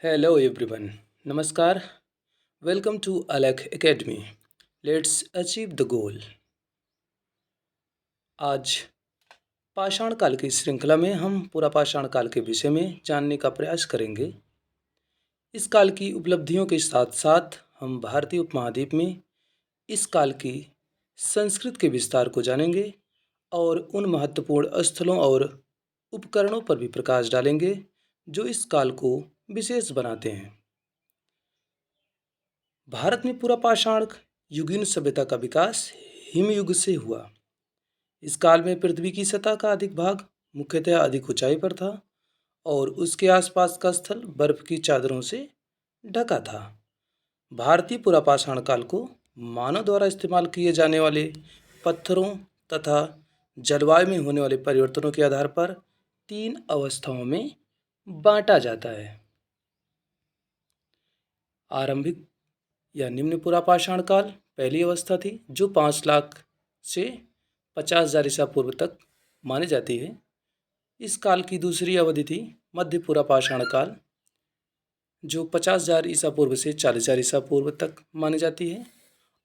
Hello everyone. Namaskar. Welcome to Alak Academy. Let's achieve the goal. आज पाषाण काल की श्रृंखला में हम पूरा पाषाण काल के विषय में जानने का प्रयास करेंगे। इस काल की उपलब्धियों के साथ साथ हम भारतीय उपमहाद्वीप में इस काल की संस्कृत के विस्तार को जानेंगे और उन महत्वपूर्ण स्थलों और उपकरणों पर भी प्रकाश डालेंगे जो इस काल को विशेष बनाते हैं। भारत में पूरा पाषाण युगीन सभ्यता का विकास हिमयुग से हुआ। इस काल में पृथ्वी की सतह का अधिक भाग मुख्यतः अधिक ऊंचाई पर था और उसके आसपास का स्थल बर्फ की चादरों से ढका था। भारतीय पुरापाषाण काल को मानव द्वारा इस्तेमाल किए जाने वाले पत्थरों तथा जलवायु में होने वाले परिवर्तनों के आधार पर तीन अवस्थाओं में बांटा जाता है। आरंभिक या निम्न पुरापाषाण काल पहली अवस्था थी जो 5 लाख से 50,000 ईसा पूर्व तक मानी जाती है। इस काल की दूसरी अवधि थी मध्य पुरापाषाण काल जो 50,000 ईसा पूर्व से 40,000 ईसा पूर्व तक मानी जाती है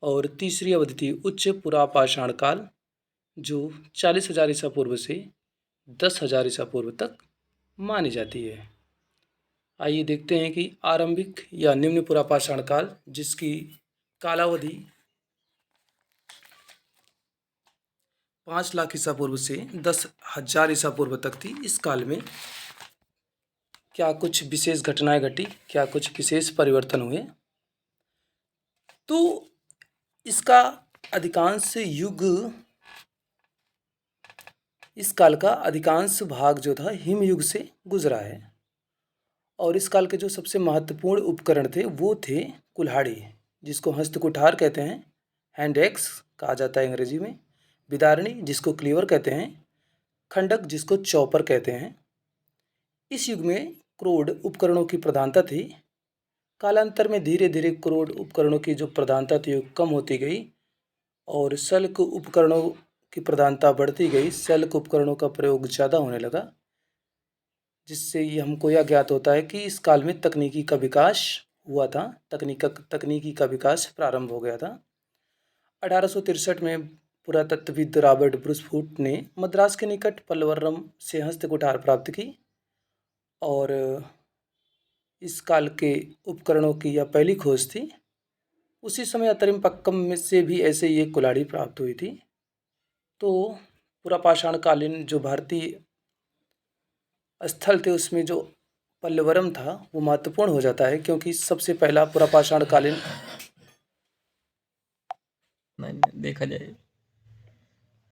और तीसरी अवधि थी उच्च पुरापाषाण काल जो 40,000 ईसा पूर्व से 10,000 ईसा पूर्व तक मानी जाती है। आइए देखते हैं कि आरंभिक या निम्न पुरापाषाण काल जिसकी कालावधि 5 लाख ईसा पूर्व से 10,000 ईसा पूर्व तक थी। इस काल में क्या कुछ विशेष घटनाएं घटी, क्या कुछ विशेष परिवर्तन हुए। तो इसका अधिकांश युग इस काल का अधिकांश भाग जो था हिमयुग से गुजरा है और इस काल के जो सबसे महत्वपूर्ण उपकरण थे वो थे कुल्हाड़ी जिसको हस्तकुठार कहते हैं, हैंड एक्स कहा जाता है अंग्रेजी में, बिदारणी जिसको क्लीवर कहते हैं, खंडक जिसको चॉपर कहते हैं। इस युग में क्रोड उपकरणों की प्रधानता थी। कालांतर में धीरे धीरे क्रोड उपकरणों की जो प्रधानता थी वो कम होती गई और शल्क उपकरणों की प्रधानता बढ़ती गई। शल्क उपकरणों का प्रयोग ज़्यादा होने लगा जिससे ये हमको यह ज्ञात होता है कि इस काल में तकनीकी का विकास हुआ था, तकनीकी का विकास प्रारंभ हो गया था। 1863 में पुरातत्वविद रॉबर्ट ब्रूसफूट ने मद्रास के निकट पल्लवरम से हस्तकुठार प्राप्त की और इस काल के उपकरणों की यह पहली खोज थी। उसी समय अतरिमपक्कम में से भी ऐसे ही एक कुल्हाड़ी प्राप्त हुई थी। तो पुरापाषाणकालीन जो भारतीय स्थल थे उसमें जो पल्लवरम था वो महत्वपूर्ण हो जाता है क्योंकि सबसे पहला पुरापाषाणकालीन नहीं देखा जाए